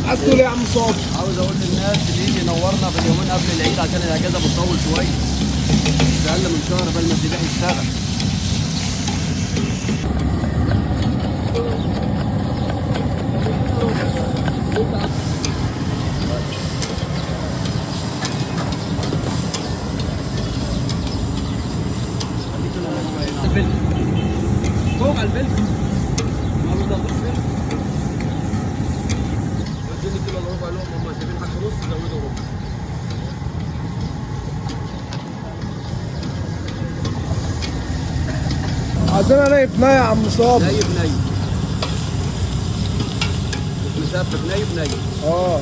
عايز تقول ايه يا عم صابر؟ عاوز اقول للناس اللي يجي ينورنا في اليومين قبل العيد عشان الاجازه بتطول شويه. مش اقل من شهر قبل ما الذبيح يشتغل. فوق على الفلفل ما بتاخدوش فلفل. اديني كيلو الا ربع لقمه، هم سايبين حاجه نص زودوا ربع. عايزينها نايف ناي يا عم صابر. نايب نايب مش مسبك، نايب نايب. اه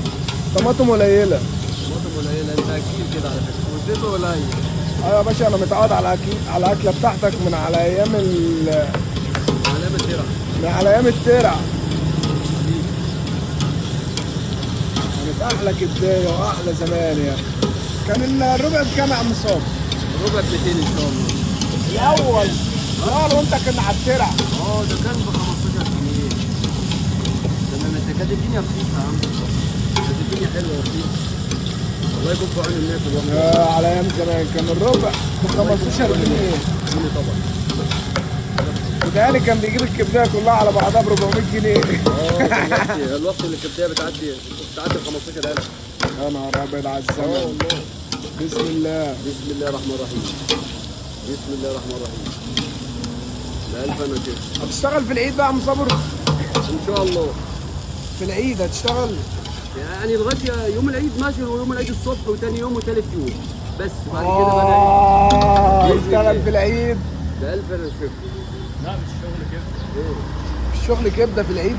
طماطم قليله. طماطم قليله، انت اكيل كده على فكره وزيته قليل. ايوه يا باشا، انا متعود على على الاكله بتاعتك من على ايام علامه ترع. من على ايام الترع. كانت احلى كبدايه واحلى زمان يا اخي. كان الربع بكام يا عم صابر؟ ربع ب 200 ان شاء الله. الاول اه وانت كنا على الترع. ده كان ب 15 جنيه. تمام، انت كانت الدنيا رخيصه يا عم. كانت الدنيا حلوه ورخيصه. الله يكون في عون الناس الوقت. على ايام زمان كان الربع ب 15 جنيه. طبعا. وتهيألي كان بيجيب الكبدايه كلها على بعضها ب 400 جنيه. الوقت اللي الكبدايه بتعدي ب 15000. يا نهار ابيض على الزمان. والله. بسم الله. بسم الله الرحمن الرحيم. بسم الله الرحمن الرحيم. لا الف انا كده. هتشتغل في العيد بقى يا عم صابر؟ ان شاء الله. في العيد هتشتغل؟ يعني لغايه يوم العيد ماشي، ويوم العيد الصبح وتاني يوم وتالت يوم بس. بعد كده بقى هتشتغل في العيد؟ ده الف انا شفت. لا مش شغل كده. الشغل كبده في العيد؟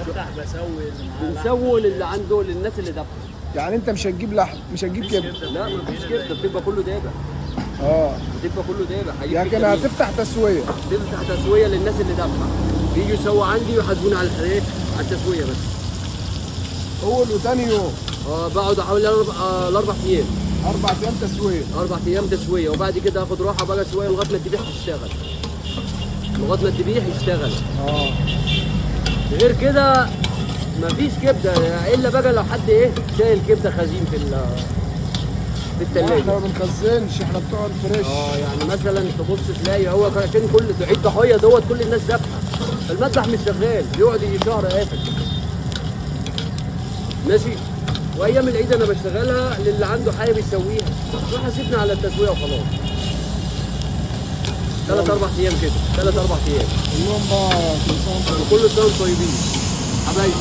بفتح بسوي بنسوي للي عنده، للناس اللي دافعه. يعني انت مش هتجيب لحم، مش هتجيب كبده؟ لا مفيش كبده، بتبقى كله دابه. بتبقى كله دابه. لكن هتفتح تسويه؟ تفتح تسويه للناس اللي دافعه. بيجوا يسووا عندي ويحاسبوني على الحريق على التسويه بس. اول وثاني يوم؟ بقعد حوالي 4 ايام. 4 ايام تسويه؟ 4 ايام تسويه، وبعد كده اخد راحه بقى شويه لغايه ما الذبيح يشتغل. لغايه ما الذبيح يشتغل. غير كده مفيش كبده، الا بقى لو حد شايل كبده خزين في الثلاجه. احنا ما بنخزنش، احنا بتوع الفريش. يعني مثلا تبص تلاقي هو عشان كل عيد ضحيه دوت كل الناس ذابحه، فالمذبح مش شغال، بيقعد يجي شهر قافل. ماشي. وايام العيد انا بشتغلها للي عنده حاجه بيسويها، وحاسبنا على التسويه وخلاص. 3-4 ايام كده، 3-4 ايام. كلهم بقى كل سنه وكل سنه وانتم طيبين حبايبي.